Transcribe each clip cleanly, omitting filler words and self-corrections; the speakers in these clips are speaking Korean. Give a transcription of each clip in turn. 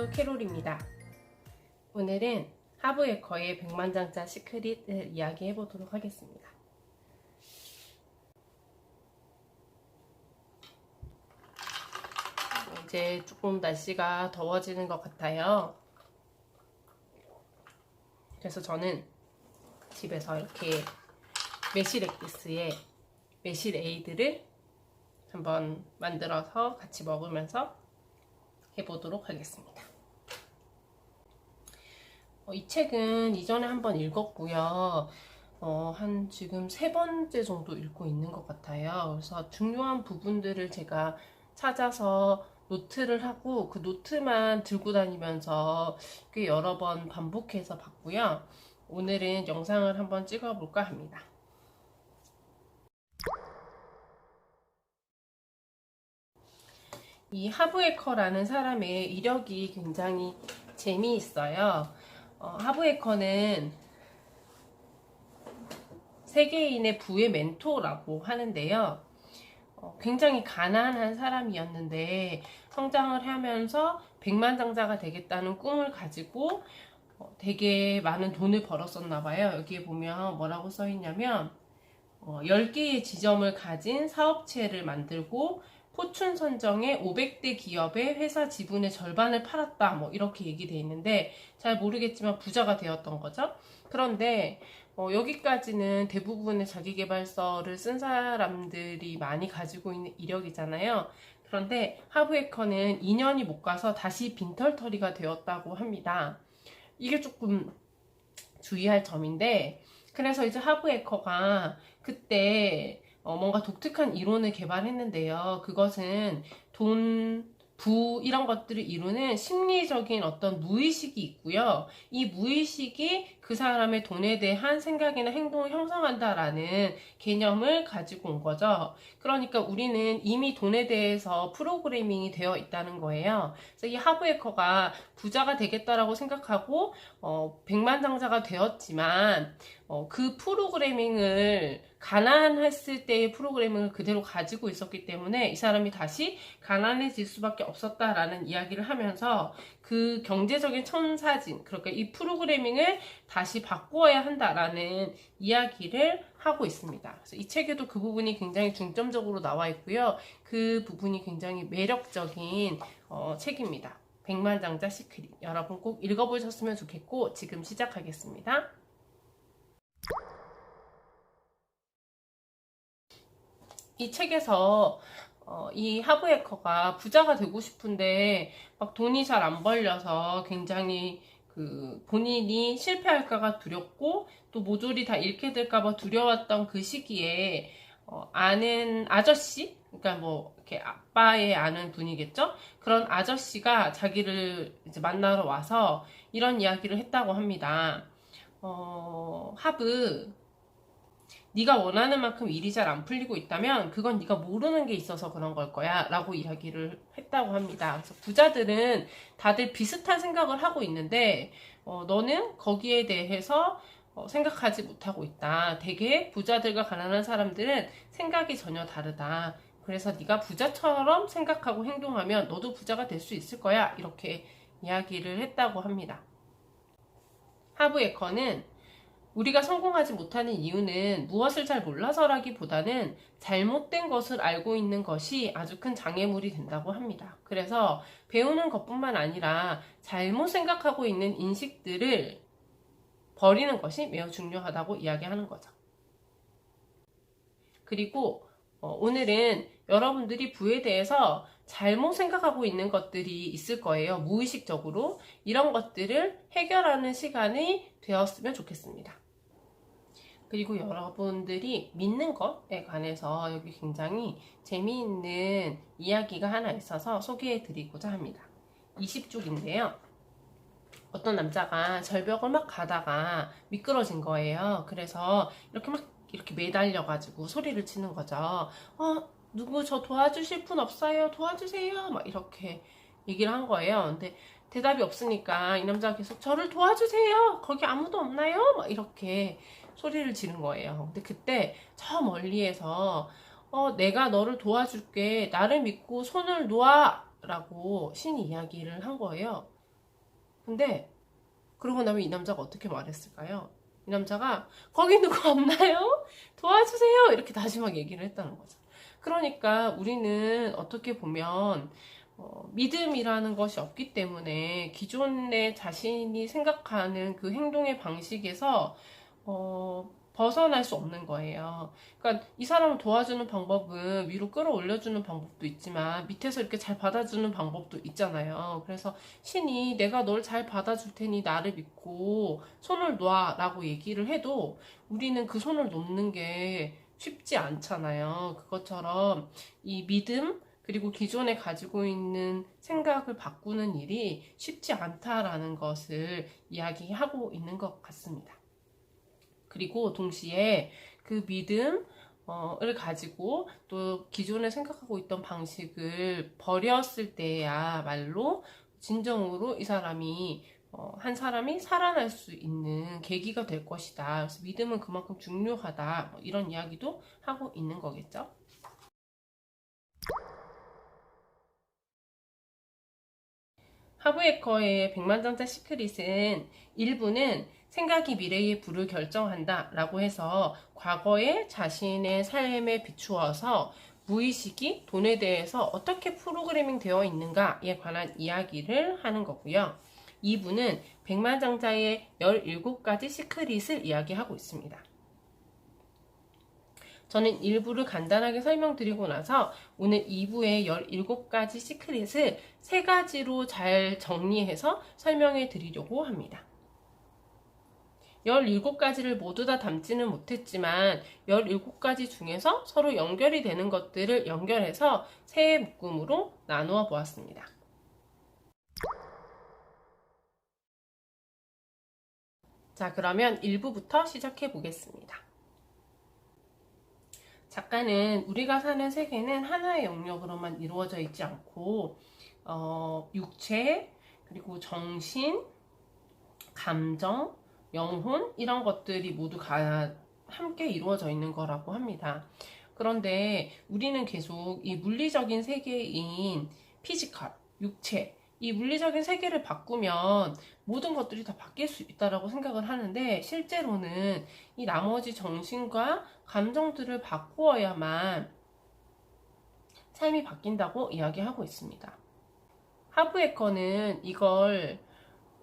안녕하세요, 캐롤입니다. 오늘은 하브에커의 백만장자 시크릿을 이야기해 보도록 하겠습니다. 이제 조금 날씨가 더워지는 것 같아요. 그래서 저는 집에서 이렇게 매실 엑기스에 매실 에이드를 한번 만들어서 같이 먹으면서 해보도록 하겠습니다. 이 책은 이전에 한번 읽었고요. 한 지금 3번째 정도 읽고 있는 것 같아요. 그래서 중요한 부분들을 제가 찾아서 노트를 하고 그 노트만 들고 다니면서 꽤 여러 번 반복해서 봤고요. 오늘은 영상을 한번 찍어볼까 합니다. 이 하브에커라는 사람의 이력이 굉장히 재미있어요. 하브에커는 세계인의 부의 멘토라고 하는데요. 굉장히 가난한 사람이었는데 성장을 하면서 백만장자가 되겠다는 꿈을 가지고 되게 많은 돈을 벌었었나 봐요. 여기에 보면 뭐라고 써 있냐면 10개의 지점을 가진 사업체를 만들고 포춘 선정의 500대 기업의 회사 지분의 절반을 팔았다, 뭐 이렇게 얘기되어 있는데 잘 모르겠지만 부자가 되었던 거죠. 그런데 여기까지는 대부분의 자기계발서를 쓴 사람들이 많이 가지고 있는 이력이잖아요. 그런데 하브에커는 2년이 못 가서 다시 빈털터리가 되었다고 합니다. 이게 조금 주의할 점인데, 그래서 이제 하브에커가 그때 뭔가 독특한 이론을 개발했는데요. 그것은 돈, 부 이런 것들을 이루는 심리적인 어떤 무의식이 있고요. 이 무의식이 그 사람의 돈에 대한 생각이나 행동을 형성한다라는 개념을 가지고 온 거죠. 그러니까 우리는 이미 돈에 대해서 프로그래밍이 되어 있다는 거예요. 그래서 이 하브에커가 부자가 되겠다라고 생각하고 백만장자가 되었지만 그 프로그래밍을 가난했을 때의 프로그래밍을 그대로 가지고 있었기 때문에 이 사람이 다시 가난해질 수밖에 없었다라는 이야기를 하면서 그 경제적인 천사진, 그러니까 이 프로그래밍을 다시 바꾸어야 한다라는 이야기를 하고 있습니다. 그래서 이 책에도 그 부분이 굉장히 중점적으로 나와 있고요. 그 부분이 굉장히 매력적인 책입니다. 백만장자 시크릿. 여러분 꼭 읽어보셨으면 좋겠고 지금 시작하겠습니다. 이 책에서 이 하브에커가 부자가 되고 싶은데 막 돈이 잘 안 벌려서 굉장히 본인이 실패할까가 두렵고 또 모조리 다 잃게 될까봐 두려웠던 그 시기에 아는 아저씨, 그러니까 뭐 이렇게 아빠의 아는 분이겠죠? 그런 아저씨가 자기를 이제 만나러 와서 이런 이야기를 했다고 합니다. 하브, 네가 원하는 만큼 일이 잘 안 풀리고 있다면 그건 네가 모르는 게 있어서 그런 걸 거야 라고 이야기를 했다고 합니다. 그래서 부자들은 다들 비슷한 생각을 하고 있는데 너는 거기에 대해서 생각하지 못하고 있다. 대개 부자들과 가난한 사람들은 생각이 전혀 다르다. 그래서 네가 부자처럼 생각하고 행동하면 너도 부자가 될 수 있을 거야. 이렇게 이야기를 했다고 합니다. 하브에커는 우리가 성공하지 못하는 이유는 무엇을 잘 몰라서라기보다는 잘못된 것을 알고 있는 것이 아주 큰 장애물이 된다고 합니다. 그래서 배우는 것뿐만 아니라 잘못 생각하고 있는 인식들을 버리는 것이 매우 중요하다고 이야기하는 거죠. 그리고 오늘은 여러분들이 부에 대해서 잘못 생각하고 있는 것들이 있을 거예요. 무의식적으로. 이런 것들을 해결하는 시간이 되었으면 좋겠습니다. 그리고 여러분들이 믿는 것에 관해서 여기 굉장히 재미있는 이야기가 하나 있어서 소개해 드리고자 합니다. 20쪽인데요. 어떤 남자가 절벽을 막 가다가 미끄러진 거예요. 그래서 이렇게 매달려가지고 소리를 치는 거죠. 누구 저 도와주실 분 없어요? 도와주세요. 막 이렇게 얘기를 한 거예요. 근데 대답이 없으니까 이 남자가 계속 저를 도와주세요. 거기 아무도 없나요? 막 이렇게 소리를 지른 거예요. 근데 그때 저 멀리에서 내가 너를 도와줄게. 나를 믿고 손을 놓아. 라고 신이 이야기를 한 거예요. 근데 그러고 나면 이 남자가 어떻게 말했을까요? 이 남자가 거기 누구 없나요? 도와주세요! 이렇게 다시 막 얘기를 했다는 거죠. 그러니까 우리는 어떻게 보면 믿음이라는 것이 없기 때문에 기존에 자신이 생각하는 그 행동의 방식에서 벗어날 수 없는 거예요. 그러니까 이 사람을 도와주는 방법은 위로 끌어올려주는 방법도 있지만 밑에서 이렇게 잘 받아주는 방법도 있잖아요. 그래서 신이 내가 널 잘 받아줄 테니 나를 믿고 손을 놔 라고 얘기를 해도 우리는 그 손을 놓는 게 쉽지 않잖아요. 그것처럼 이 믿음 그리고 기존에 가지고 있는 생각을 바꾸는 일이 쉽지 않다라는 것을 이야기하고 있는 것 같습니다. 그리고 동시에 그 믿음을 가지고 또 기존에 생각하고 있던 방식을 버렸을 때야말로 진정으로 이 사람이 한 사람이 살아날 수 있는 계기가 될 것이다. 그래서 믿음은 그만큼 중요하다. 이런 이야기도 하고 있는 거겠죠. 하브에커의 백만장자 시크릿은 일부는 생각이 미래의 부를 결정한다 라고 해서 과거의 자신의 삶에 비추어서 무의식이 돈에 대해서 어떻게 프로그래밍 되어 있는가에 관한 이야기를 하는 거고요. 2부는 백만장자의 17가지 시크릿을 이야기하고 있습니다. 저는 1부를 간단하게 설명드리고 나서 오늘 2부의 17가지 시크릿을 3가지로 잘 정리해서 설명해 드리려고 합니다. 17가지를 모두 다 담지는 못했지만 17가지 중에서 서로 연결이 되는 것들을 연결해서 세 묶음으로 나누어 보았습니다. 자, 그러면 1부부터 시작해 보겠습니다. 작가는 우리가 사는 세계는 하나의 영역으로만 이루어져 있지 않고 육체, 그리고 정신, 감정, 영혼 이런 것들이 모두 함께 이루어져 있는 거라고 합니다. 그런데 우리는 계속 이 물리적인 세계인 피지컬, 육체, 이 물리적인 세계를 바꾸면 모든 것들이 다 바뀔 수 있다고 생각을 하는데 실제로는 이 나머지 정신과 감정들을 바꾸어야만 삶이 바뀐다고 이야기하고 있습니다. 하브에커는 이걸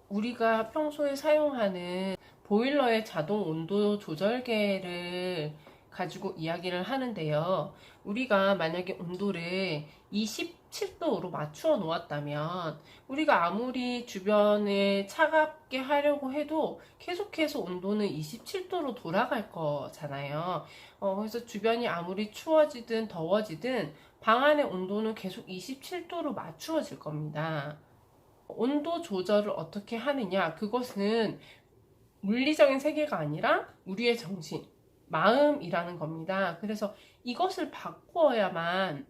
우리가 평소에 사용하는 보일러의 자동 온도 조절계를 가지고 이야기를 하는데요. 우리가 만약에 온도를 27도로 맞추어 놓았다면 우리가 아무리 주변을 차갑게 하려고 해도 계속해서 온도는 27도로 돌아갈 거잖아요. 그래서 주변이 아무리 추워지든 더워지든 방 안의 온도는 계속 27도로 맞추어질 겁니다. 온도 조절을 어떻게 하느냐? 그것은 물리적인 세계가 아니라 우리의 정신, 마음이라는 겁니다. 그래서 이것을 바꾸어야만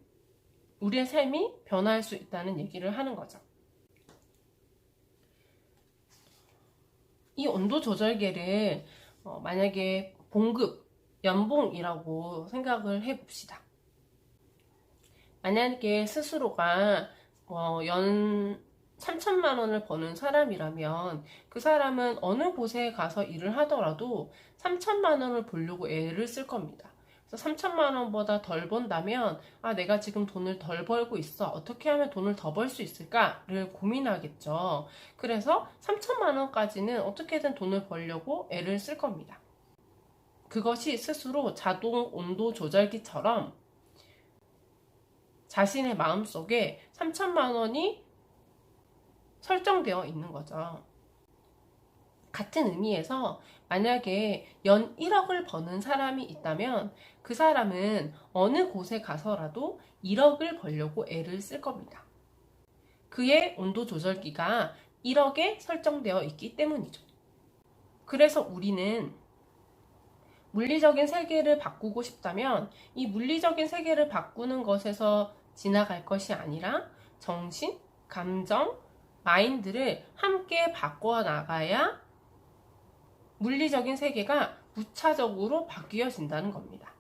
우리의 삶이 변화할 수 있다는 얘기를 하는 거죠. 이 온도 조절계를 만약에 봉급, 연봉이라고 생각을 해봅시다. 만약에 스스로가 연 3천만 원을 버는 사람이라면 그 사람은 어느 곳에 가서 일을 하더라도 3천만 원을 벌려고 애를 쓸 겁니다. 그래서 3천만 원보다 덜 번다면 내가 지금 돈을 덜 벌고 있어. 어떻게 하면 돈을 더 벌 수 있을까를 고민하겠죠. 그래서 3천만 원까지는 어떻게든 돈을 벌려고 애를 쓸 겁니다. 그것이 스스로 자동 온도 조절기처럼 자신의 마음속에 3천만 원이 설정되어 있는 거죠. 같은 의미에서 만약에 연 1억을 버는 사람이 있다면 그 사람은 어느 곳에 가서라도 1억을 벌려고 애를 쓸 겁니다. 그의 온도 조절기가 1억에 설정되어 있기 때문이죠. 그래서 우리는 물리적인 세계를 바꾸고 싶다면 이 물리적인 세계를 바꾸는 것에서 지나갈 것이 아니라 정신, 감정, 마인드를 함께 바꿔 나가야 물리적인 세계가 무차적으로 바뀌어진다는 겁니다.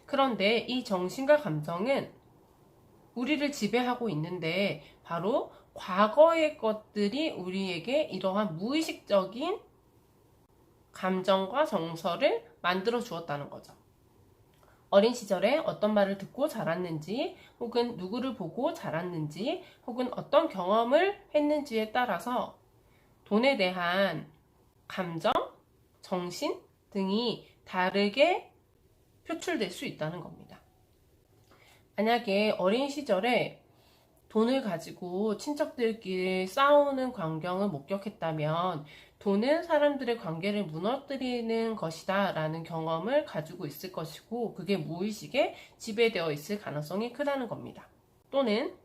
그런데 이 정신과 감정은 우리를 지배하고 있는데 바로 과거의 것들이 우리에게 이러한 무의식적인 감정과 정서를 만들어 주었다는 거죠. 어린 시절에 어떤 말을 듣고 자랐는지, 혹은 누구를 보고 자랐는지, 혹은 어떤 경험을 했는지에 따라서 돈에 대한 감정, 정신 등이 다르게 표출될 수 있다는 겁니다. 만약에 어린 시절에 돈을 가지고 친척들끼리 싸우는 광경을 목격했다면 돈은 사람들의 관계를 무너뜨리는 것이다 라는 경험을 가지고 있을 것이고, 그게 무의식에 지배되어 있을 가능성이 크다는 겁니다. 또는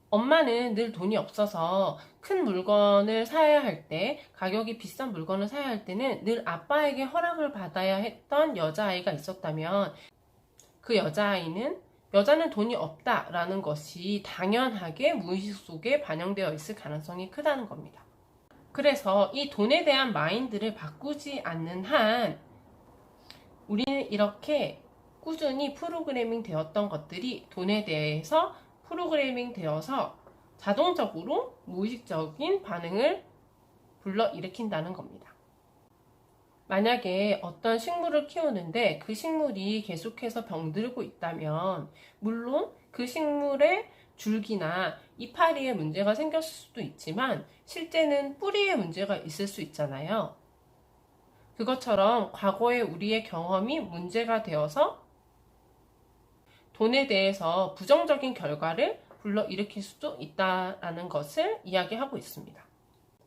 엄마는 늘 돈이 없어서 큰 물건을 사야 할 때, 가격이 비싼 물건을 사야 할 때는 늘 아빠에게 허락을 받아야 했던 여자아이가 있었다면, 그 여자는 돈이 없다라는 것이 당연하게 무의식 속에 반영되어 있을 가능성이 크다는 겁니다. 그래서 이 돈에 대한 마인드를 바꾸지 않는 한 우리는 이렇게 꾸준히 프로그래밍 되었던 것들이 돈에 대해서 프로그래밍 되어서 자동적으로 무의식적인 반응을 불러일으킨다는 겁니다. 만약에 어떤 식물을 키우는데 그 식물이 계속해서 병들고 있다면, 물론 그 식물의 줄기나 이파리에 문제가 생겼을 수도 있지만 실제는 뿌리에 문제가 있을 수 있잖아요. 그것처럼 과거의 우리의 경험이 문제가 되어서 돈에 대해서 부정적인 결과를 불러일으킬 수도 있다는 것을 이야기하고 있습니다.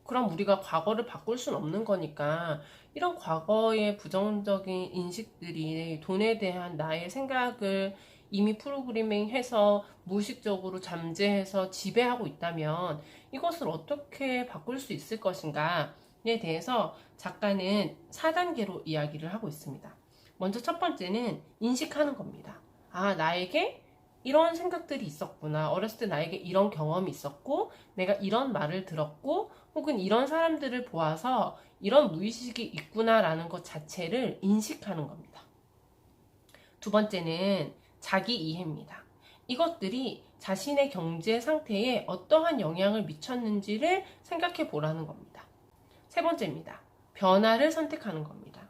그럼 우리가 과거를 바꿀 수는 없는 거니까 이런 과거의 부정적인 인식들이 돈에 대한 나의 생각을 이미 프로그래밍해서 무의식적으로 잠재해서 지배하고 있다면 이것을 어떻게 바꿀 수 있을 것인가에 대해서 작가는 4단계로 이야기를 하고 있습니다. 먼저 첫 번째는 인식하는 겁니다. 아, 나에게 이런 생각들이 있었구나. 어렸을 때 나에게 이런 경험이 있었고, 내가 이런 말을 들었고, 혹은 이런 사람들을 보아서 이런 무의식이 있구나라는 것 자체를 인식하는 겁니다. 두 번째는 자기 이해입니다. 이것들이 자신의 경제 상태에 어떠한 영향을 미쳤는지를 생각해 보라는 겁니다. 세 번째입니다. 변화를 선택하는 겁니다.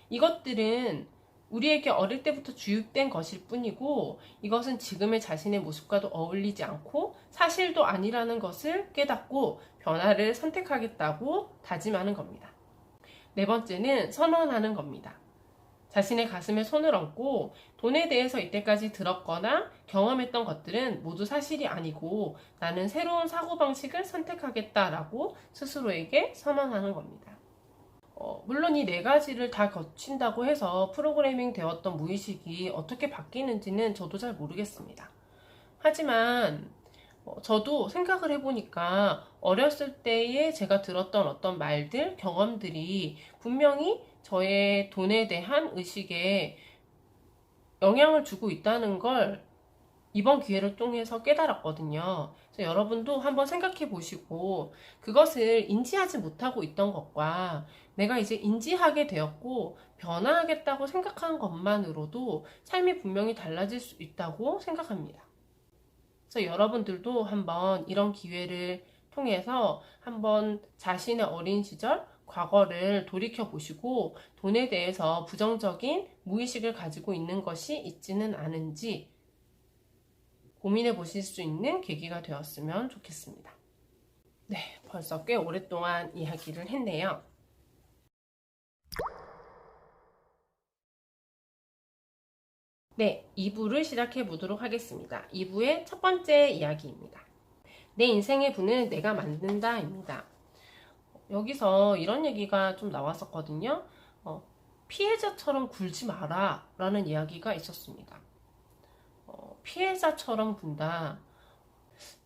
이것들은 우리에게 어릴 때부터 주입된 것일 뿐이고, 이것은 지금의 자신의 모습과도 어울리지 않고 사실도 아니라는 것을 깨닫고 변화를 선택하겠다고 다짐하는 겁니다. 네 번째는 선언하는 겁니다. 자신의 가슴에 손을 얹고 돈에 대해서 이때까지 들었거나 경험했던 것들은 모두 사실이 아니고 나는 새로운 사고방식을 선택하겠다라고 스스로에게 선언하는 겁니다. 물론 이 네 가지를 다 거친다고 해서 프로그래밍 되었던 무의식이 어떻게 바뀌는지는 저도 잘 모르겠습니다. 하지만 저도 생각을 해보니까 어렸을 때에 제가 들었던 어떤 말들, 경험들이 분명히 저의 돈에 대한 의식에 영향을 주고 있다는 걸 이번 기회를 통해서 깨달았거든요. 그래서 여러분도 한번 생각해 보시고 그것을 인지하지 못하고 있던 것과 내가 이제 인지하게 되었고 변화하겠다고 생각하는 것만으로도 삶이 분명히 달라질 수 있다고 생각합니다. 그래서 여러분들도 한번 이런 기회를 통해서 한번 자신의 어린 시절 과거를 돌이켜 보시고 돈에 대해서 부정적인 무의식을 가지고 있는 것이 있지는 않은지 고민해 보실 수 있는 계기가 되었으면 좋겠습니다. 네, 벌써 꽤 오랫동안 이야기를 했네요. 네, 2부를 시작해 보도록 하겠습니다. 2부의 첫 번째 이야기입니다. 내 인생의 부는 내가 만든다입니다. 여기서 이런 얘기가 좀 나왔었거든요. 피해자처럼 굴지 마라 라는 이야기가 있었습니다. 피해자처럼 군다.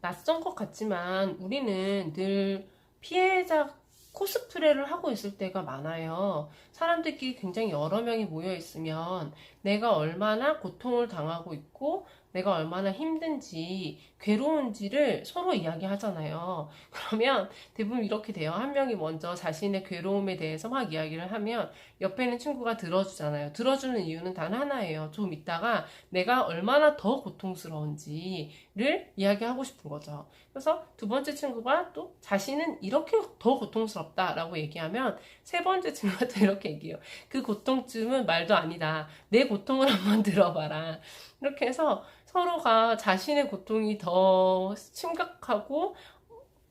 낯선 것 같지만 우리는 늘 피해자 코스프레를 하고 있을 때가 많아요. 사람들끼리 굉장히 여러 명이 모여 있으면 내가 얼마나 고통을 당하고 있고 내가 얼마나 힘든지, 괴로운지를 서로 이야기하잖아요. 그러면 대부분 이렇게 돼요. 한 명이 먼저 자신의 괴로움에 대해서 막 이야기를 하면 옆에 있는 친구가 들어주잖아요. 들어주는 이유는 단 하나예요. 좀 이따가 내가 얼마나 더 고통스러운지를 이야기하고 싶은 거죠. 그래서 두 번째 친구가 또 자신은 이렇게 더 고통스럽다라고 얘기하면 세 번째 친구가 또 이렇게 얘기해요. 그 고통쯤은 말도 아니다. 내 고통을 한번 들어봐라. 이렇게 해서 서로가 자신의 고통이 더 심각하고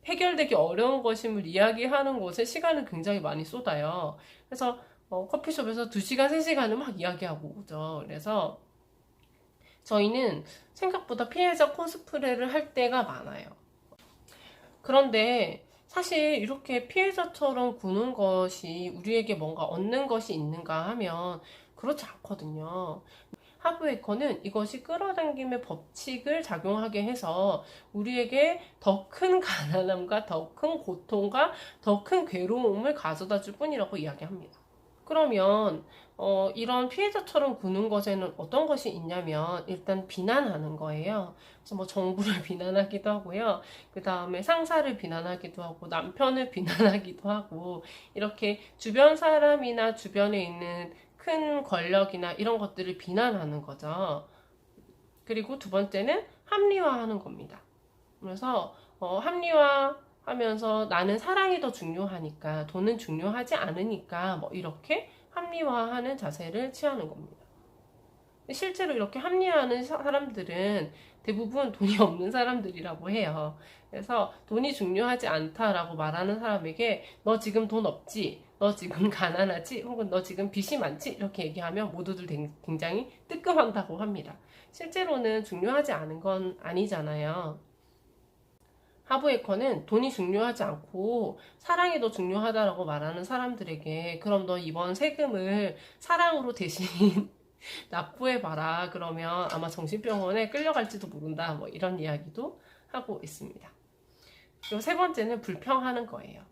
해결되기 어려운 것임을 이야기하는 곳에 시간을 굉장히 많이 쏟아요. 그래서 커피숍에서 2시간, 3시간을 막 이야기하고 오죠. 그래서 저희는 생각보다 피해자 코스프레를 할 때가 많아요. 그런데 사실 이렇게 피해자처럼 구는 것이 우리에게 뭔가 얻는 것이 있는가 하면 그렇지 않거든요. 하브에커는 이것이 끌어당김의 법칙을 작용하게 해서 우리에게 더 큰 가난함과 더 큰 고통과 더 큰 괴로움을 가져다 줄 뿐이라고 이야기합니다. 그러면 이런 피해자처럼 구는 것에는 어떤 것이 있냐면 일단 비난하는 거예요. 그래서 뭐 정부를 비난하기도 하고요. 그 다음에 상사를 비난하기도 하고 남편을 비난하기도 하고 이렇게 주변 사람이나 주변에 있는 큰 권력이나 이런 것들을 비난하는 거죠. 그리고 두 번째는 합리화하는 겁니다. 그래서 합리화하면서 나는 사랑이 더 중요하니까 돈은 중요하지 않으니까 뭐 이렇게 합리화하는 자세를 취하는 겁니다. 실제로 이렇게 합리화하는 사람들은 대부분 돈이 없는 사람들이라고 해요. 그래서 돈이 중요하지 않다라고 말하는 사람에게 너 지금 돈 없지? 너 지금 가난하지? 혹은 너 지금 빚이 많지? 이렇게 얘기하면 모두들 굉장히 뜨끔한다고 합니다. 실제로는 중요하지 않은 건 아니잖아요. 하브에커는 돈이 중요하지 않고 사랑이 더 중요하다라고 말하는 사람들에게 그럼 너 이번 세금을 사랑으로 대신 납부해봐라. 그러면 아마 정신병원에 끌려갈지도 모른다. 뭐 이런 이야기도 하고 있습니다. 그리고 세 번째는 불평하는 거예요.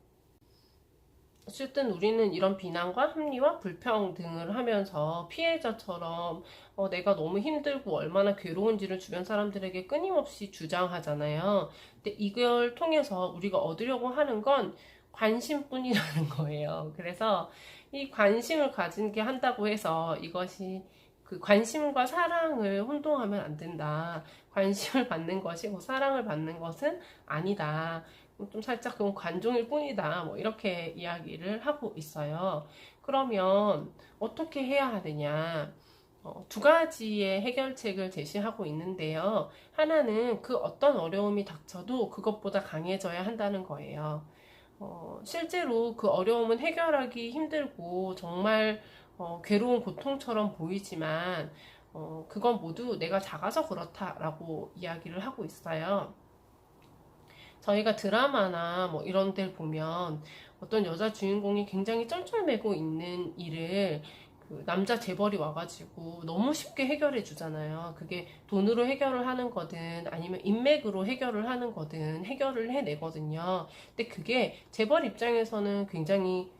어쨌든 우리는 이런 비난과 합리와 불평 등을 하면서 피해자처럼 내가 너무 힘들고 얼마나 괴로운지를 주변 사람들에게 끊임없이 주장하잖아요. 근데 이걸 통해서 우리가 얻으려고 하는 건 관심뿐이라는 거예요. 그래서 이 관심을 가지게 한다고 해서 이것이 그 관심과 사랑을 혼동하면 안 된다. 관심을 받는 것이고 사랑을 받는 것은 아니다. 좀 살짝 그건 관종일 뿐이다. 뭐 이렇게 이야기를 하고 있어요. 그러면 어떻게 해야 하느냐? 두 가지의 해결책을 제시하고 있는데요. 하나는 그 어떤 어려움이 닥쳐도 그것보다 강해져야 한다는 거예요. 실제로 그 어려움은 해결하기 힘들고 정말 괴로운 고통처럼 보이지만 그건 모두 내가 작아서 그렇다라고 이야기를 하고 있어요. 저희가 드라마나 뭐 이런 데를 보면 어떤 여자 주인공이 굉장히 쩔쩔매고 있는 일을 그 남자 재벌이 와가지고 너무 쉽게 해결해 주잖아요. 그게 돈으로 해결을 하는 거든 아니면 인맥으로 해결을 하는 거든 해결을 해내거든요. 근데 그게 재벌 입장에서는 굉장히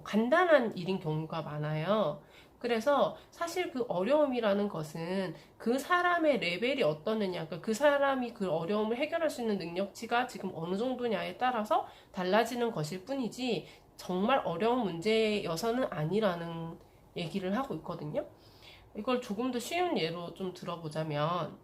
간단한 일인 경우가 많아요. 그래서 사실 그 어려움이라는 것은 그 사람의 레벨이 어떠느냐, 그 사람이 그 어려움을 해결할 수 있는 능력치가 지금 어느 정도냐에 따라서 달라지는 것일 뿐이지 정말 어려운 문제여서는 아니라는 얘기를 하고 있거든요. 이걸 조금 더 쉬운 예로 좀 들어보자면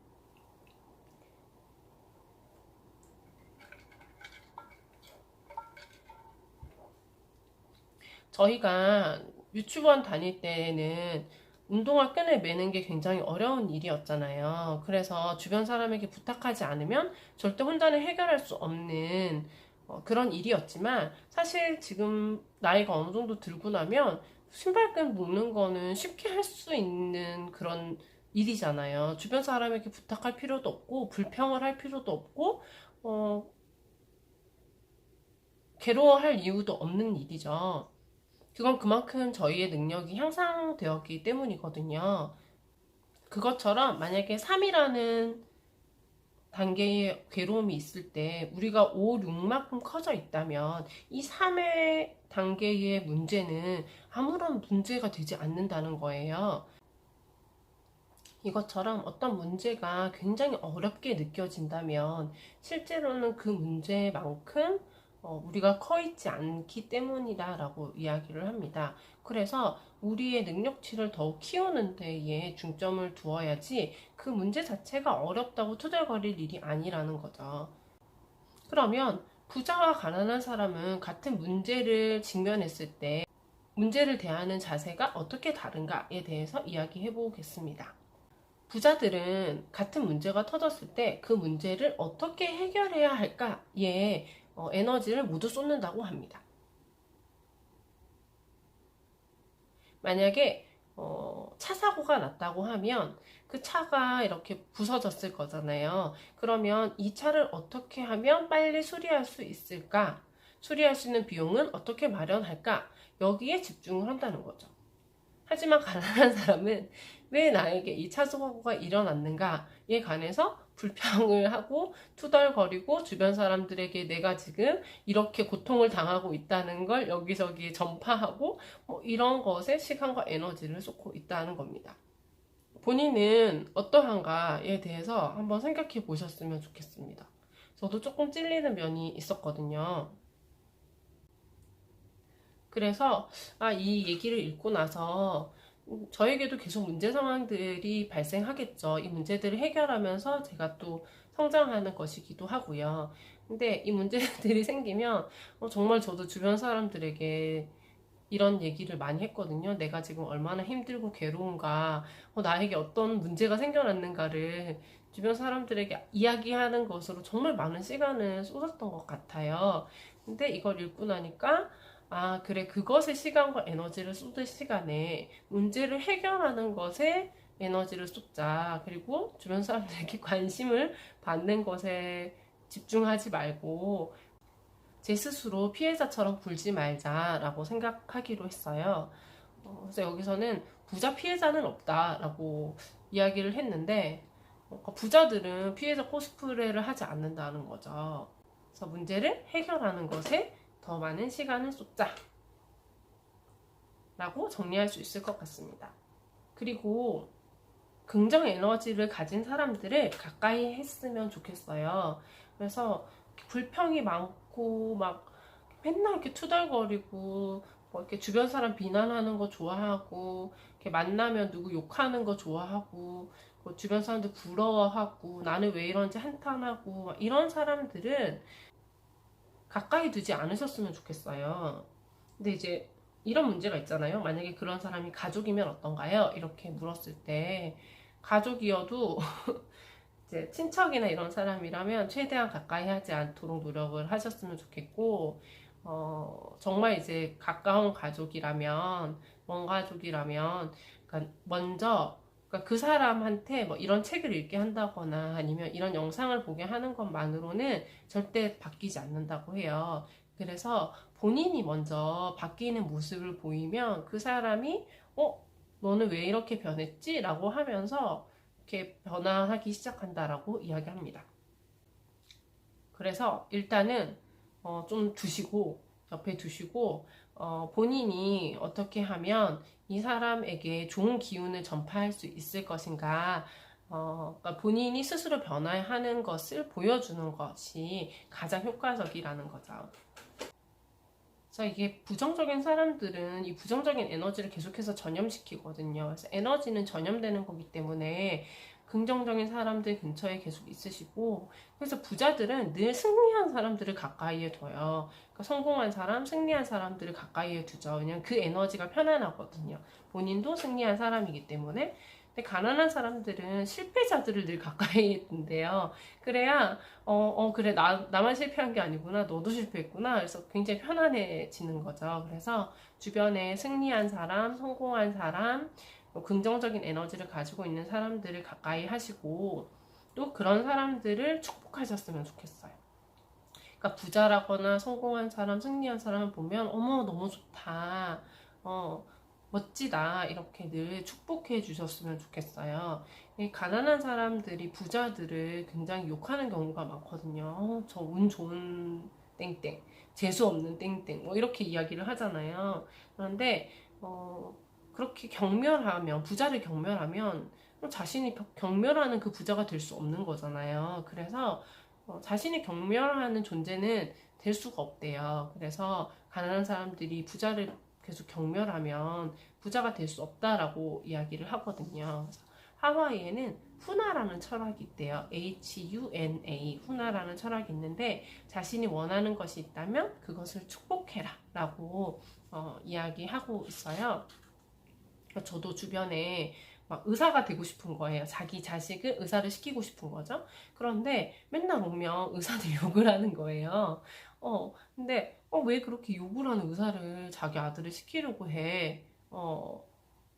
저희가 유치원 다닐 때는 운동화 끈을 매는 게 굉장히 어려운 일이었잖아요. 그래서 주변 사람에게 부탁하지 않으면 절대 혼자는 해결할 수 없는 그런 일이었지만 사실 지금 나이가 어느 정도 들고 나면 신발끈 묶는 거는 쉽게 할 수 있는 그런 일이잖아요. 주변 사람에게 부탁할 필요도 없고 불평을 할 필요도 없고 괴로워할 이유도 없는 일이죠. 그건 그만큼 저희의 능력이 향상되었기 때문이거든요. 그것처럼 만약에 3이라는 단계의 괴로움이 있을 때 우리가 5, 6만큼 커져 있다면 이 3의 단계의 문제는 아무런 문제가 되지 않는다는 거예요. 이것처럼 어떤 문제가 굉장히 어렵게 느껴진다면 실제로는 그 문제만큼 우리가 커 있지 않기 때문이다라고 이야기를 합니다. 그래서 우리의 능력치를 더욱 키우는 데에 중점을 두어야지 그 문제 자체가 어렵다고 투덜거릴 일이 아니라는 거죠. 그러면 부자와 가난한 사람은 같은 문제를 직면했을 때 문제를 대하는 자세가 어떻게 다른가에 대해서 이야기해 보겠습니다. 부자들은 같은 문제가 터졌을 때 그 문제를 어떻게 해결해야 할까에 에너지를 모두 쏟는다고 합니다. 만약에 차 사고가 났다고 하면 그 차가 이렇게 부서졌을 거잖아요. 그러면 이 차를 어떻게 하면 빨리 수리할 수 있을까? 수리할 수 있는 비용은 어떻게 마련할까? 여기에 집중을 한다는 거죠. 하지만 가난한 사람은 왜 나에게 이 차 사고가 일어났는가에 관해서 불평을 하고 투덜거리고 주변 사람들에게 내가 지금 이렇게 고통을 당하고 있다는 걸 여기저기 전파하고 뭐 이런 것에 시간과 에너지를 쏟고 있다는 겁니다. 본인은 어떠한가에 대해서 한번 생각해 보셨으면 좋겠습니다. 저도 조금 찔리는 면이 있었거든요. 그래서 이 얘기를 읽고 나서 저에게도 계속 문제 상황들이 발생하겠죠. 이 문제들을 해결하면서 제가 또 성장하는 것이기도 하고요. 근데 이 문제들이 생기면 정말 저도 주변 사람들에게 이런 얘기를 많이 했거든요. 내가 지금 얼마나 힘들고 괴로운가, 나에게 어떤 문제가 생겨났는가를 주변 사람들에게 이야기하는 것으로 정말 많은 시간을 쏟았던 것 같아요. 근데 이걸 읽고 나니까 그래, 그것에 시간과 에너지를 쏟을 시간에 문제를 해결하는 것에 에너지를 쏟자. 그리고 주변 사람들에게 관심을 받는 것에 집중하지 말고 제 스스로 피해자처럼 굴지 말자라고 생각하기로 했어요. 그래서 여기서는 부자 피해자는 없다라고 이야기를 했는데 부자들은 피해자 코스프레를 하지 않는다는 거죠. 그래서 문제를 해결하는 것에 더 많은 시간을 쏟자 라고 정리할 수 있을 것 같습니다. 그리고 긍정 에너지를 가진 사람들을 가까이 했으면 좋겠어요. 그래서 불평이 많고 막 맨날 이렇게 투덜거리고 뭐 이렇게 주변 사람 비난하는 거 좋아하고 이렇게 만나면 누구 욕하는 거 좋아하고 뭐 주변 사람들 부러워하고 나는 왜 이런지 한탄하고 막 이런 사람들은 가까이 두지 않으셨으면 좋겠어요. 근데 이제 이런 문제가 있잖아요. 만약에 그런 사람이 가족이면 어떤가요? 이렇게 물었을 때 가족이어도 이제 친척이나 이런 사람이라면 최대한 가까이 하지 않도록 노력을 하셨으면 좋겠고 정말 이제 가까운 가족이라면 먼 가족이라면 그러니까 먼저 그러니까 그 사람한테 뭐 이런 책을 읽게 한다거나 아니면 이런 영상을 보게 하는 것만으로는 절대 바뀌지 않는다고 해요. 그래서 본인이 먼저 바뀌는 모습을 보이면 그 사람이 너는 왜 이렇게 변했지? 라고 하면서 이렇게 변화하기 시작한다라고 이야기합니다. 그래서 일단은 좀 두시고 옆에 두시고 본인이 어떻게 하면 이 사람에게 좋은 기운을 전파할 수 있을 것인가 그러니까 본인이 스스로 변화하는 것을 보여주는 것이 가장 효과적이라는 거죠. 그래서 이게 부정적인 사람들은 이 부정적인 에너지를 계속해서 전염시키거든요. 그래서 에너지는 전염되는 거기 때문에 긍정적인 사람들 근처에 계속 있으시고 그래서 부자들은 늘 승리한 사람들을 가까이에 둬요. 그러니까 성공한 사람, 승리한 사람들을 가까이에 두죠. 왜냐면 그 에너지가 편안하거든요. 본인도 승리한 사람이기 때문에. 근데 가난한 사람들은 실패자들을 늘 가까이에 둔대요. 그래야 그래 나만 실패한 게 아니구나. 너도 실패했구나. 그래서 굉장히 편안해지는 거죠. 그래서 주변에 승리한 사람, 성공한 사람 긍정적인 에너지를 가지고 있는 사람들을 가까이 하시고 또 그런 사람들을 축복하셨으면 좋겠어요. 그러니까 부자라거나 성공한 사람, 승리한 사람을 보면 어머 너무 좋다. 멋지다. 이렇게 늘 축복해 주셨으면 좋겠어요. 가난한 사람들이 부자들을 굉장히 욕하는 경우가 많거든요. 저 운 좋은 땡땡, 재수 없는 땡땡 뭐 이렇게 이야기를 하잖아요. 그런데 그렇게 경멸하면 부자를 경멸하면 자신이 경멸하는 그 부자가 될 수 없는 거잖아요. 그래서 자신이 경멸하는 존재는 될 수가 없대요. 그래서 가난한 사람들이 부자를 계속 경멸하면 부자가 될 수 없다라고 이야기를 하거든요. 그래서 하와이에는 후나라는 철학이 있대요. HUNA, 후나라는 철학이 있는데, 자신이 원하는 것이 있다면 그것을 축복해라 라고 이야기하고 있어요. 저도 주변에 막 의사가 되고 싶은 거예요. 자기 자식을 의사를 시키고 싶은 거죠. 그런데 맨날 오면 의사들 욕을 하는 거예요. 근데 왜 그렇게 욕을 하는 의사를 자기 아들을 시키려고 해?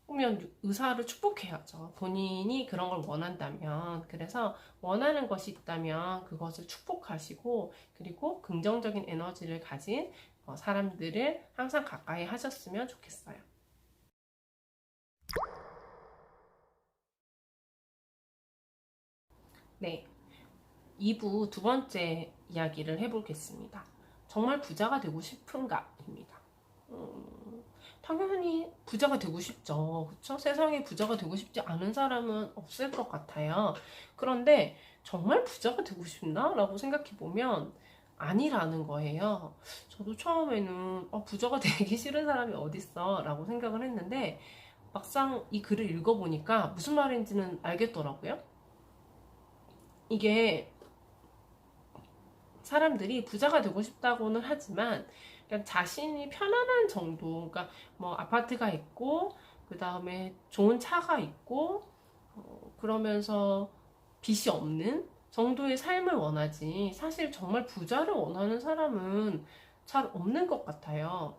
그러면 의사를 축복해야죠. 본인이 그런 걸 원한다면. 그래서 원하는 것이 있다면 그것을 축복하시고, 그리고 긍정적인 에너지를 가진 사람들을 항상 가까이 하셨으면 좋겠어요. 네, 2부 두 번째 이야기를 해보겠습니다. 정말 부자가 되고 싶은가입니다. 당연히 부자가 되고 싶죠. 그쵸? 세상에 부자가 되고 싶지 않은 사람은 없을 것 같아요. 그런데 정말 부자가 되고 싶나? 라고 생각해보면 아니라는 거예요. 저도 처음에는 부자가 되기 싫은 사람이 어딨어? 라고 생각을 했는데, 막상 이 글을 읽어보니까 무슨 말인지는 알겠더라고요. 이게 사람들이 부자가 되고 싶다고는 하지만 그냥 자신이 편안한 정도, 그러니까 뭐 아파트가 있고 그 다음에 좋은 차가 있고 그러면서 빚이 없는 정도의 삶을 원하지, 사실 정말 부자를 원하는 사람은 잘 없는 것 같아요.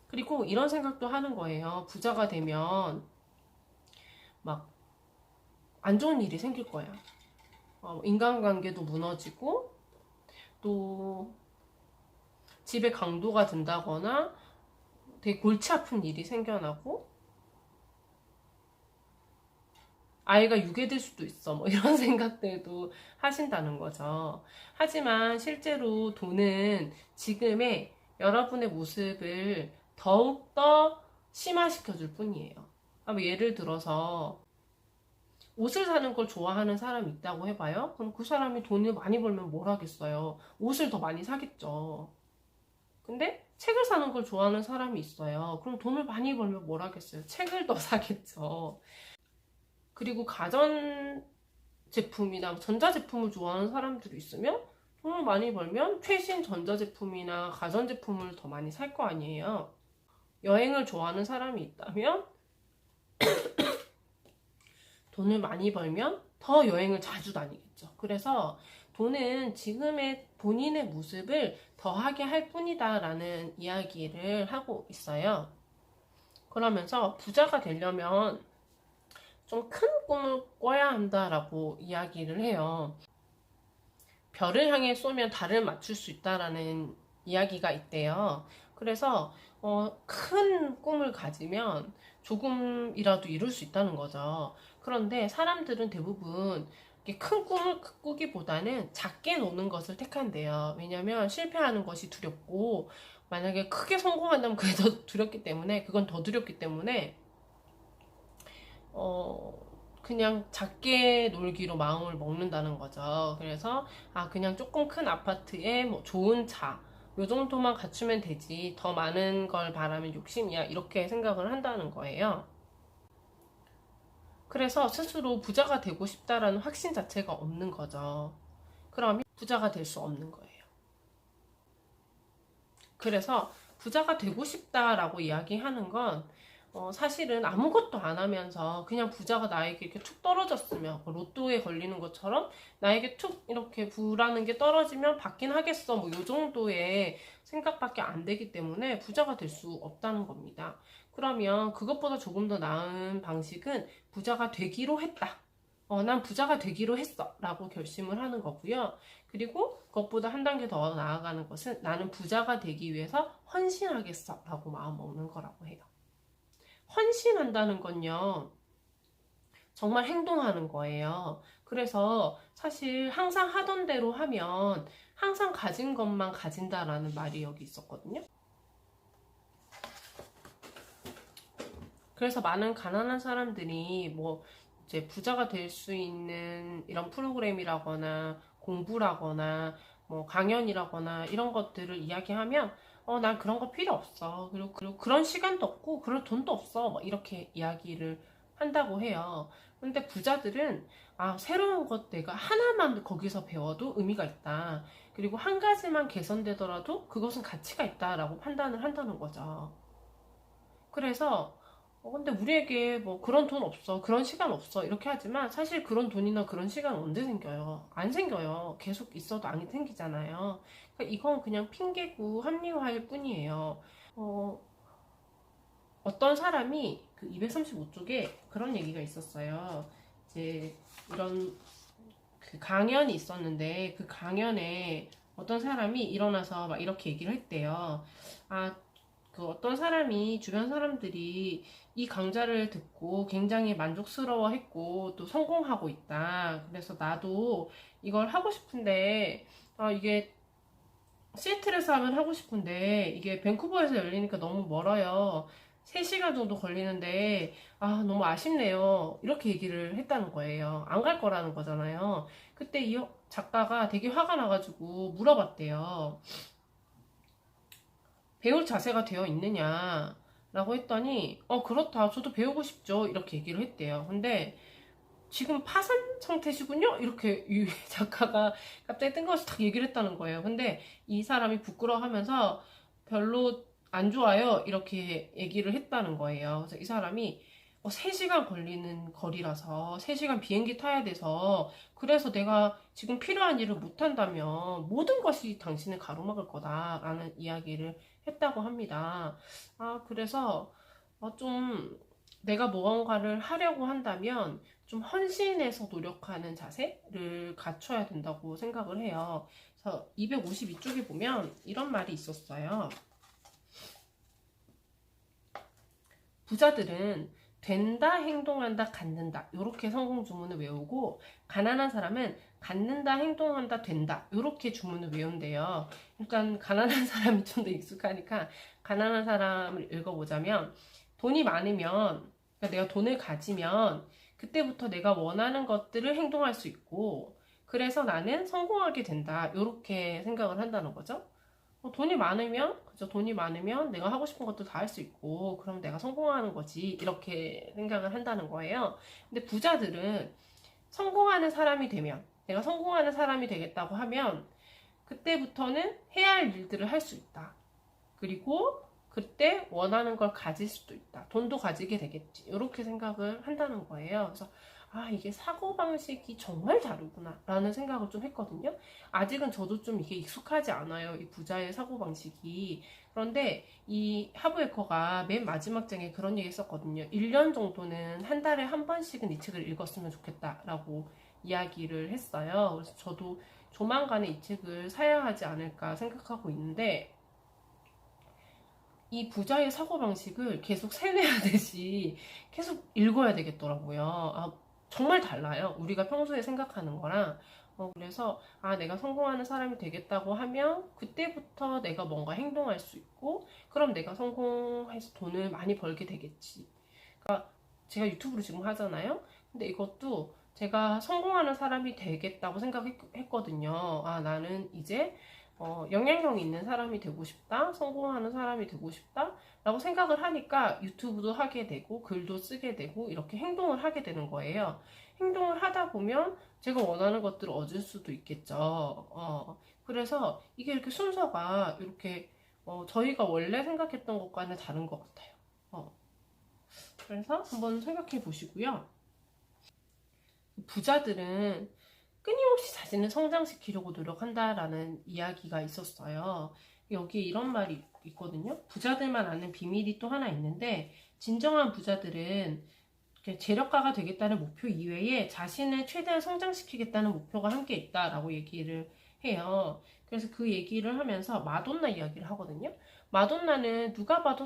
그리고 이런 생각도 하는 거예요. 부자가 되면 막 안 좋은 일이 생길 거야. 인간관계도 무너지고, 또 집에 강도가 든다거나 되게 골치 아픈 일이 생겨나고, 아이가 유괴될 수도 있어, 뭐 이런 생각들도 하신다는 거죠. 하지만 실제로 돈은 지금의 여러분의 모습을 더욱더 심화시켜 줄 뿐이에요. 예를 들어서 옷을 사는 걸 좋아하는 사람이 있다고 해봐요. 그럼 그 사람이 돈을 많이 벌면 뭘 하겠어요? 옷을 더 많이 사겠죠. 근데 책을 사는 걸 좋아하는 사람이 있어요. 그럼 돈을 많이 벌면 뭘 하겠어요? 책을 더 사겠죠. 그리고 가전 제품이나 전자제품을 좋아하는 사람들이 있으면 돈을 많이 벌면 최신 전자제품이나 가전제품을 더 많이 살 거 아니에요. 여행을 좋아하는 사람이 있다면 돈을 많이 벌면 더 여행을 자주 다니겠죠. 그래서 돈은 지금의 본인의 모습을 더하게 할 뿐이다 라는 이야기를 하고 있어요. 그러면서 부자가 되려면 좀 큰 꿈을 꿔야 한다라고 이야기를 해요. 별을 향해 쏘면 달을 맞출 수 있다라는 이야기가 있대요. 그래서 큰 꿈을 가지면 조금이라도 이룰 수 있다는 거죠. 그런데 사람들은 대부분 큰 꿈을 꾸기보다는 작게 노는 것을 택한대요. 왜냐하면 실패하는 것이 두렵고, 만약에 크게 성공한다면 그게 더 두렵기 때문에, 그건 더 두렵기 때문에 그냥 작게 놀기로 마음을 먹는다는 거죠. 그래서 그냥 조금 큰 아파트에 뭐 좋은 차, 요 정도만 갖추면 되지, 더 많은 걸 바라면 욕심이야, 이렇게 생각을 한다는 거예요. 그래서 스스로 부자가 되고 싶다라는 확신 자체가 없는 거죠. 그러면 부자가 될 수 없는 거예요. 그래서 부자가 되고 싶다라고 이야기하는 건 사실은 아무것도 안 하면서 그냥 부자가 나에게 이렇게 툭 떨어졌으면, 로또에 걸리는 것처럼 나에게 툭 이렇게 부라는 게 떨어지면 받긴 하겠어, 뭐 요 정도의 생각밖에 안 되기 때문에 부자가 될 수 없다는 겁니다. 그러면 그것보다 조금 더 나은 방식은 부자가 되기로 했다, 난 부자가 되기로 했어 라고 결심을 하는 거고요. 그리고 그것보다 한 단계 더 나아가는 것은 나는 부자가 되기 위해서 헌신하겠어 라고 마음 먹는 거라고 해요. 헌신한다는 건요, 정말 행동하는 거예요. 그래서 사실 항상 하던 대로 하면 항상 가진 것만 가진다라는 말이 여기 있었거든요. 그래서 많은 가난한 사람들이 뭐 이제 부자가 될 수 있는 이런 프로그램이라거나 공부라거나 뭐 강연이라거나 이런 것들을 이야기하면 난 그런 거 필요 없어. 그리고 그런 시간도 없고 그럴 돈도 없어. 뭐 이렇게 이야기를 한다고 해요. 근데 부자들은 새로운 것 내가 하나만 거기서 배워도 의미가 있다. 그리고 한 가지만 개선되더라도 그것은 가치가 있다라고 판단을 한다는 거죠. 그래서 근데 우리에게 뭐 그런 돈 없어, 그런 시간 없어 이렇게 하지만 사실 그런 돈이나 그런 시간 언제 생겨요? 안 생겨요. 계속 있어도 안 생기잖아요. 그러니까 이건 그냥 핑계고 합리화일 뿐이에요. 어, 어떤 사람이 그 235쪽에 그런 얘기가 있었어요. 이제 이런 그 강연이 있었는데 그 강연에 어떤 사람이 일어나서 막 이렇게 얘기를 했대요. 그 어떤 사람이 주변 사람들이 이 강좌를 듣고 굉장히 만족스러워 했고 또 성공하고 있다. 그래서 나도 이걸 하고 싶은데 이게 시애틀에서 하면 하고 싶은데 이게 밴쿠버에서 열리니까 너무 멀어요. 3시간 정도 걸리는데 너무 아쉽네요. 이렇게 얘기를 했다는 거예요. 안 갈 거라는 거잖아요. 그때 이 작가가 되게 화가 나가지고 물어봤대요. 배울 자세가 되어 있느냐 라고 했더니 그렇다, 저도 배우고 싶죠, 이렇게 얘기를 했대요. 근데 지금 파산 상태시군요? 이렇게 이 작가가 갑자기 뜬금없이 딱 얘기를 했다는 거예요. 근데 이 사람이 부끄러워하면서 별로 안 좋아요, 이렇게 얘기를 했다는 거예요. 그래서 이 사람이 3시간 걸리는 거리라서 3시간 비행기 타야 돼서 그래서 내가 지금 필요한 일을 못한다면 모든 것이 당신을 가로막을 거다라는 이야기를 했다고 합니다. 그래서 좀 내가 무언가를 하려고 한다면 좀 헌신해서 노력하는 자세를 갖춰야 된다고 생각을 해요. 그래서 252쪽에 보면 이런 말이 있었어요. 부자들은 된다, 행동한다, 갖는다 이렇게 성공 주문을 외우고 가난한 사람은 갖는다, 행동한다, 된다 이렇게 주문을 외운대요. 일단 가난한 사람이 좀 더 익숙하니까 가난한 사람을 읽어보자면 돈이 많으면, 그러니까 내가 돈을 가지면 그때부터 내가 원하는 것들을 행동할 수 있고 그래서 나는 성공하게 된다 이렇게 생각을 한다는 거죠. 돈이 많으면, 그죠? 돈이 많으면 내가 하고 싶은 것도 다 할 수 있고, 그럼 내가 성공하는 거지. 이렇게 생각을 한다는 거예요. 근데 부자들은 성공하는 사람이 되면, 내가 성공하는 사람이 되겠다고 하면, 그때부터는 해야 할 일들을 할 수 있다. 그리고 그때 원하는 걸 가질 수도 있다. 돈도 가지게 되겠지. 이렇게 생각을 한다는 거예요. 그래서 이게 사고방식이 정말 다르구나 라는 생각을 좀 했거든요. 아직은 저도 좀 이게 익숙하지 않아요, 이 부자의 사고방식이. 그런데 이 하브에커가 맨 마지막 장에 그런 얘기 했었거든요. 1년 정도는 한 달에 한 번씩은 이 책을 읽었으면 좋겠다라고 이야기를 했어요. 그래서 저도 조만간에 이 책을 사야 하지 않을까 생각하고 있는데, 이 부자의 사고방식을 계속 세뇌하듯이 계속 읽어야 되겠더라고요. 정말 달라요. 우리가 평소에 생각하는 거랑. 그래서 내가 성공하는 사람이 되겠다고 하면 그때부터 내가 뭔가 행동할 수 있고 그럼 내가 성공해서 돈을 많이 벌게 되겠지. 그러니까 제가 유튜브를 지금 하잖아요. 근데 이것도 제가 성공하는 사람이 되겠다고 생각했거든요. 나는 이제 영향력 있는 사람이 되고 싶다, 성공하는 사람이 되고 싶다 라고 생각을 하니까 유튜브도 하게 되고 글도 쓰게 되고 이렇게 행동을 하게 되는 거예요. 행동을 하다 보면 제가 원하는 것들을 얻을 수도 있겠죠. 그래서 이게 이렇게 순서가 이렇게 저희가 원래 생각했던 것과는 다른 것 같아요. 그래서 한번 생각해 보시고요. 부자들은 끊임없이 자신을 성장시키려고 노력한다라는 이야기가 있었어요. 여기에 이런 말이 있거든요. 부자들만 아는 비밀이 또 하나 있는데, 진정한 부자들은 재력가가 되겠다는 목표 이외에 자신을 최대한 성장시키겠다는 목표가 함께 있다라고 얘기를 해요. 그래서 그 얘기를 하면서 마돈나 이야기를 하거든요. 마돈나는 누가 봐도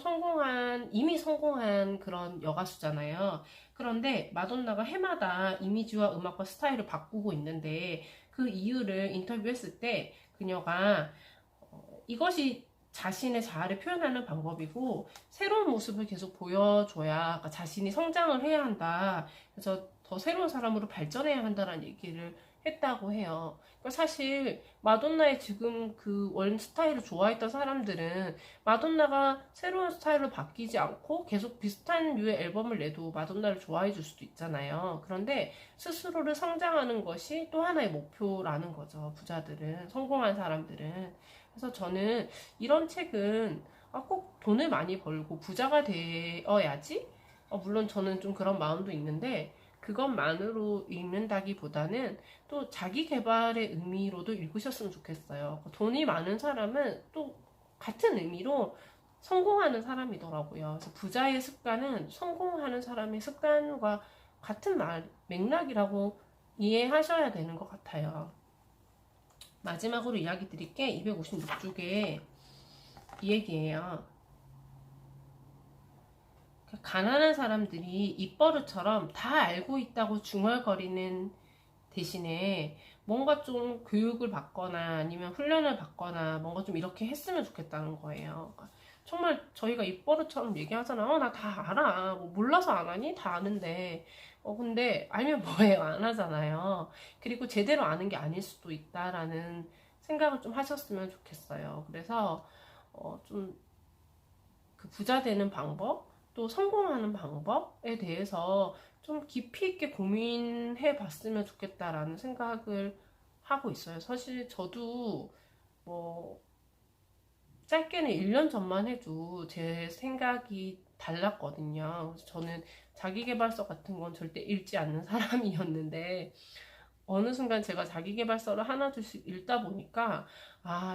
이미 성공한 그런 여가수잖아요. 그런데 마돈나가 해마다 이미지와 음악과 스타일을 바꾸고 있는데 그 이유를 인터뷰했을 때 그녀가 이것이 자신의 자아를 표현하는 방법이고 새로운 모습을 계속 보여줘야 그러니까 자신이 성장을 해야 한다. 그래서 더 새로운 사람으로 발전해야 한다는 얘기를 했다고 해요. 그러니까 사실 마돈나의 지금 그 원 스타일을 좋아했던 사람들은 마돈나가 새로운 스타일로 바뀌지 않고 계속 비슷한 류의 앨범을 내도 마돈나를 좋아해 줄 수도 있잖아요. 그런데 스스로를 성장하는 것이 또 하나의 목표라는 거죠. 부자들은, 성공한 사람들은. 그래서 저는 이런 책은 꼭 돈을 많이 벌고 부자가 되어야지, 물론 저는 좀 그런 마음도 있는데 그것만으로 읽는다기보다는 또 자기 개발의 의미로도 읽으셨으면 좋겠어요. 돈이 많은 사람은 또 같은 의미로 성공하는 사람이더라고요. 그래서 부자의 습관은 성공하는 사람의 습관과 같은 맥락이라고 이해하셔야 되는 것 같아요. 마지막으로 이야기 드릴 게 256쪽에 이 얘기예요. 가난한 사람들이 입버릇처럼 다 알고 있다고 중얼거리는 대신에 뭔가 좀 교육을 받거나 아니면 훈련을 받거나 뭔가 좀 이렇게 했으면 좋겠다는 거예요. 그러니까 정말 저희가 입버릇처럼 얘기하잖아. 나 다 알아. 뭐 몰라서 안 하니? 다 아는데. 근데 알면 뭐해요? 안 하잖아요. 그리고 제대로 아는 게 아닐 수도 있다라는 생각을 좀 하셨으면 좋겠어요. 그래서 좀 그 부자 되는 방법, 또 성공하는 방법에 대해서 좀 깊이 있게 고민해 봤으면 좋겠다라는 생각을 하고 있어요. 사실 저도 뭐 짧게는 1년 전만 해도 제 생각이 달랐거든요. 그래서 저는 자기계발서 같은 건 절대 읽지 않는 사람이었는데 어느 순간 제가 자기계발서를 하나둘씩 읽다 보니까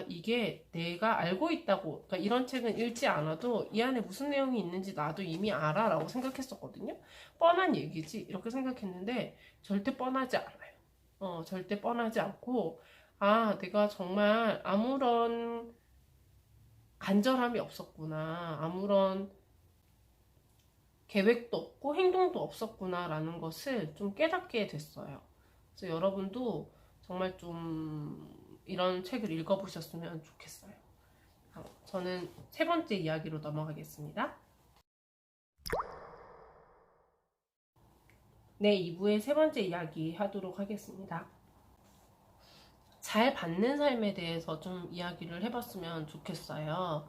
이게 내가 알고 있다고, 그러니까 이런 책은 읽지 않아도 이 안에 무슨 내용이 있는지 나도 이미 알아 라고 생각했었거든요. 뻔한 얘기지 이렇게 생각했는데 절대 뻔하지 않아요. 절대 뻔하지 않고 내가 정말 아무런 간절함이 없었구나, 아무런 계획도 없고 행동도 없었구나 라는 것을 좀 깨닫게 됐어요. 그래서 여러분도 정말 좀 이런 책을 읽어보셨으면 좋겠어요. 저는 세 번째 이야기로 넘어가겠습니다. 네, 2부의 세 번째 이야기 하도록 하겠습니다. 잘 받는 삶에 대해서 좀 이야기를 해봤으면 좋겠어요.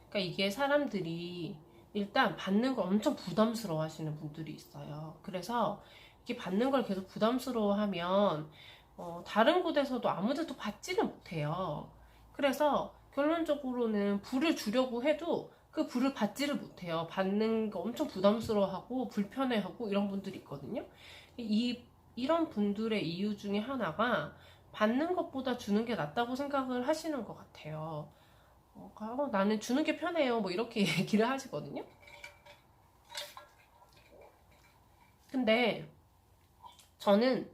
그러니까 이게 사람들이 일단 받는 걸 엄청 부담스러워 하시는 분들이 있어요. 그래서 이렇게 받는 걸 계속 부담스러워 하면 다른 곳에서도 아무데도 받지를 못해요. 그래서 결론적으로는 부를 주려고 해도 그 부를 받지를 못해요. 받는 거 엄청 부담스러워하고 불편해하고 이런 분들이 있거든요. 이런 분들의 이유 중에 하나가 받는 것보다 주는 게 낫다고 생각을 하시는 것 같아요. 나는 주는 게 편해요. 뭐 이렇게 얘기를 하시거든요. 근데 저는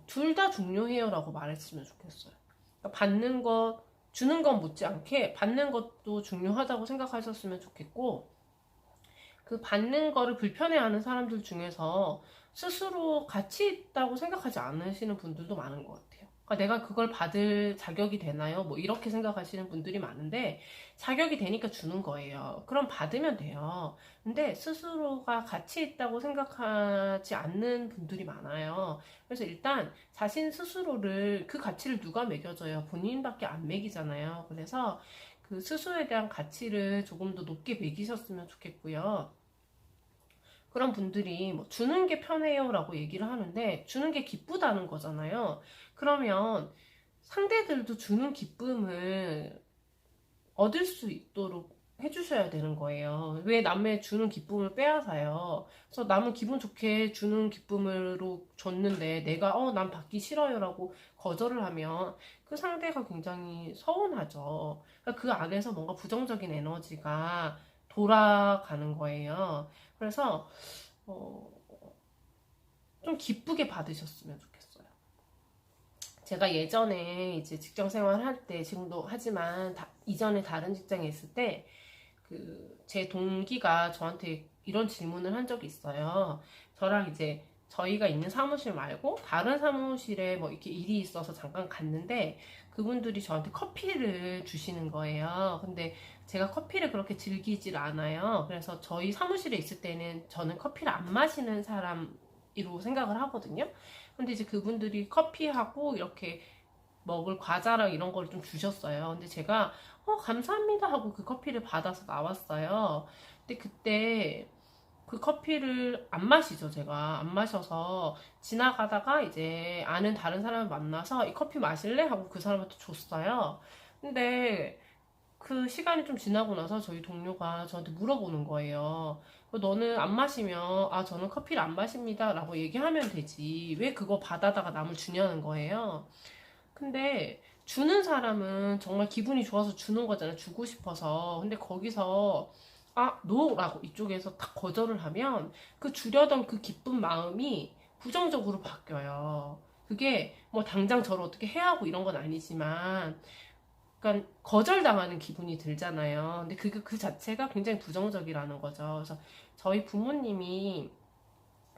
둘 다 중요해요 라고 말했으면 좋겠어요. 그러니까 받는 것, 주는 건 못지않게 받는 것도 중요하다고 생각하셨으면 좋겠고, 그 받는 거를 불편해하는 사람들 중에서 스스로 가치 있다고 생각하지 않으시는 분들도 많은 것 같아요. 그러니까 내가 그걸 받을 자격이 되나요? 뭐 이렇게 생각하시는 분들이 많은데 자격이 되니까 주는 거예요. 그럼 받으면 돼요. 근데 스스로가 가치 있다고 생각하지 않는 분들이 많아요. 그래서 일단 자신 스스로를, 그 가치를 누가 매겨줘요? 본인밖에 안 매기잖아요. 그래서 그 스스로에 대한 가치를 조금 더 높게 매기셨으면 좋겠고요. 그런 분들이 뭐 주는 게 편해요 라고 얘기를 하는데 주는 게 기쁘다는 거잖아요. 그러면 상대들도 주는 기쁨을 얻을 수 있도록 해주셔야 되는 거예요. 왜 남의 주는 기쁨을 빼앗아요? 그래서 남은 기분 좋게 주는 기쁨으로 줬는데 내가 난 받기 싫어요 라고 거절을 하면 그 상대가 굉장히 서운하죠. 그러니까 그 안에서 뭔가 부정적인 에너지가 돌아가는 거예요. 그래서 좀 기쁘게 받으셨으면 좋겠어요. 제가 예전에 이제 직장 생활 할 때, 지금도 하지만 이전에 다른 직장에 있을 때 제 동기가 저한테 이런 질문을 한 적이 있어요. 저랑 이제 저희가 있는 사무실 말고 다른 사무실에 뭐 이렇게 일이 있어서 잠깐 갔는데 그분들이 저한테 커피를 주시는 거예요. 근데 제가 커피를 그렇게 즐기질 않아요. 그래서 저희 사무실에 있을 때는 저는 커피를 안 마시는 사람으로 생각을 하거든요. 근데 이제 그분들이 커피하고 이렇게 먹을 과자랑 이런 걸 좀 주셨어요. 근데 제가 감사합니다 하고 그 커피를 받아서 나왔어요. 근데 그때 그 커피를 안 마시죠. 제가 안 마셔서 지나가다가 이제 아는 다른 사람을 만나서 이 커피 마실래? 하고 그 사람한테 줬어요. 근데 그 시간이 좀 지나고 나서 저희 동료가 저한테 물어보는 거예요. 너는 안 마시면 저는 커피를 안 마십니다 라고 얘기하면 되지, 왜 그거 받아다가 남을 주냐는 거예요. 근데 주는 사람은 정말 기분이 좋아서 주는 거잖아요. 주고 싶어서. 근데 거기서 노! 라고 이쪽에서 딱 거절을 하면 그 주려던 그 기쁜 마음이 부정적으로 바뀌어요. 그게 뭐 당장 저를 어떻게 해야 하고 이런 건 아니지만, 그러니까 거절당하는 기분이 들잖아요. 근데 그 자체가 굉장히 부정적이라는 거죠. 그래서 저희 부모님이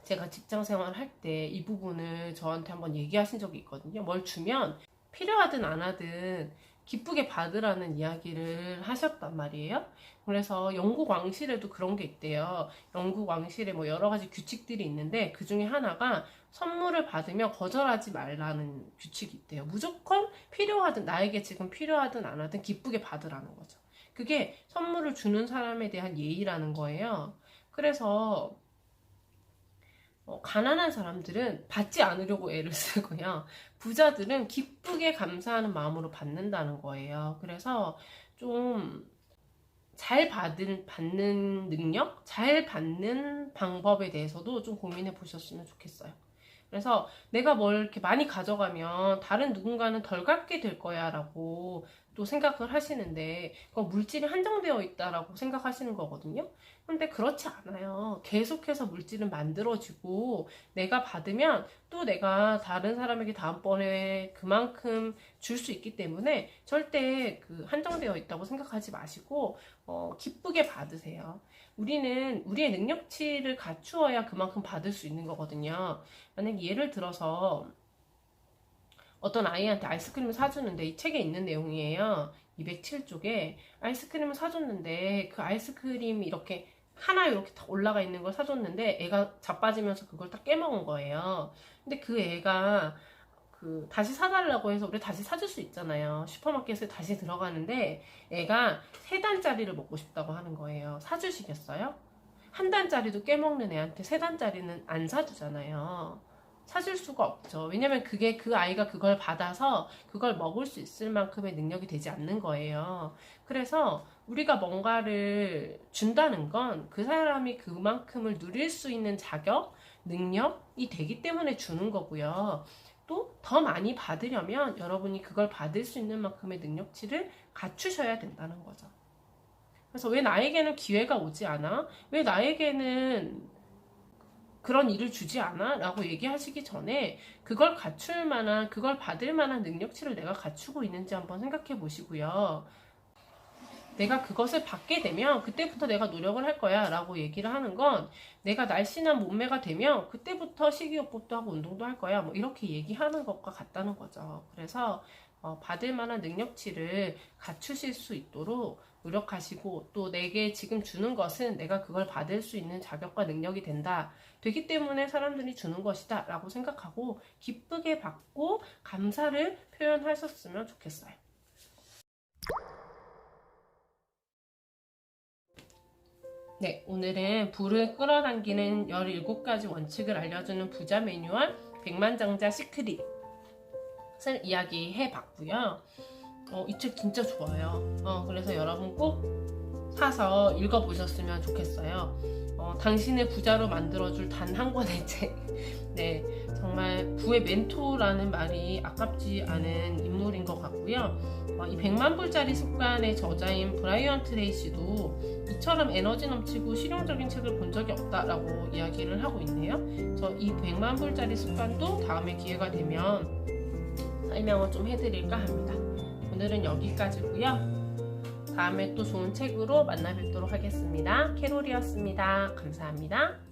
제가 직장 생활을 할 때 이 부분을 저한테 한번 얘기하신 적이 있거든요. 뭘 주면 필요하든 안 하든 기쁘게 받으라는 이야기를 하셨단 말이에요. 그래서 영국 왕실에도 그런 게 있대요. 영국 왕실에 뭐 여러 가지 규칙들이 있는데 그 중에 하나가 선물을 받으면 거절하지 말라는 규칙이 있대요. 무조건 필요하든, 나에게 지금 필요하든 안 하든 기쁘게 받으라는 거죠. 그게 선물을 주는 사람에 대한 예의라는 거예요. 그래서 가난한 사람들은 받지 않으려고 애를 쓰고요. 부자들은 기쁘게 감사하는 마음으로 받는다는 거예요. 그래서 좀 잘 받는 능력, 잘 받는 방법에 대해서도 좀 고민해 보셨으면 좋겠어요. 그래서 내가 뭘 이렇게 많이 가져가면 다른 누군가는 덜 갖게 될 거야 라고 또 생각을 하시는데, 그건 물질이 한정되어 있다라고 생각하시는 거거든요. 근데 그렇지 않아요. 계속해서 물질은 만들어지고 내가 받으면 또 내가 다른 사람에게 다음번에 그만큼 줄 수 있기 때문에 절대 그 한정되어 있다고 생각하지 마시고 기쁘게 받으세요. 우리는 우리의 능력치를 갖추어야 그만큼 받을 수 있는 거거든요. 만약 예를 들어서 어떤 아이한테 아이스크림을 사주는데, 이 책에 있는 내용이에요. 207쪽에 아이스크림을 사줬는데 그 아이스크림이 이렇게 하나 이렇게 딱 올라가 있는 걸 사줬는데 애가 자빠지면서 그걸 딱 깨먹은 거예요. 근데 그 애가 다시 사달라고 해서 우리 다시 사줄 수 있잖아요. 슈퍼마켓에 다시 들어가는데 애가 3단짜리를 먹고 싶다고 하는 거예요. 사주시겠어요? 1단짜리도 깨먹는 애한테 3단짜리는 안 사주잖아요. 사줄 수가 없죠. 왜냐면 그게 그 아이가 그걸 받아서 그걸 먹을 수 있을 만큼의 능력이 되지 않는 거예요. 그래서 우리가 뭔가를 준다는 건 그 사람이 그만큼을 누릴 수 있는 자격, 능력이 되기 때문에 주는 거고요. 또 더 많이 받으려면 여러분이 그걸 받을 수 있는 만큼의 능력치를 갖추셔야 된다는 거죠. 그래서 왜 나에게는 기회가 오지 않아? 왜 나에게는 그런 일을 주지 않아? 라고 얘기하시기 전에 그걸 갖출 만한, 그걸 받을 만한 능력치를 내가 갖추고 있는지 한번 생각해 보시고요. 내가 그것을 받게 되면 그때부터 내가 노력을 할 거야 라고 얘기를 하는 건, 내가 날씬한 몸매가 되면 그때부터 식이요법도 하고 운동도 할 거야, 뭐 이렇게 얘기하는 것과 같다는 거죠. 그래서 받을 만한 능력치를 갖추실 수 있도록 노력하시고, 또 내게 지금 주는 것은 내가 그걸 받을 수 있는 자격과 능력이 되기 때문에 사람들이 주는 것이다 라고 생각하고 기쁘게 받고 감사를 표현하셨으면 좋겠어요. 네, 오늘은 부를 끌어당기는 17가지 원칙을 알려주는 부자 매뉴얼 백만장자 시크릿을 이야기해 봤고요. 이 책 진짜 좋아요. 그래서 여러분 꼭 사서 읽어보셨으면 좋겠어요. 당신의 부자로 만들어줄 단 한 권의 책. 네, 정말 부의 멘토라는 말이 아깝지 않은 인물인 것 같고요. 이 100만 불짜리 습관의 저자인 브라이언 트레이시도 이처럼 에너지 넘치고 실용적인 책을 본 적이 없다라고 이야기를 하고 있네요. 저 이 100만 불짜리 습관도 다음에 기회가 되면 설명을 좀 해드릴까 합니다. 오늘은 여기까지고요. 다음에 또 좋은 책으로 만나 뵙도록 하겠습니다. 캐롤이었습니다. 감사합니다.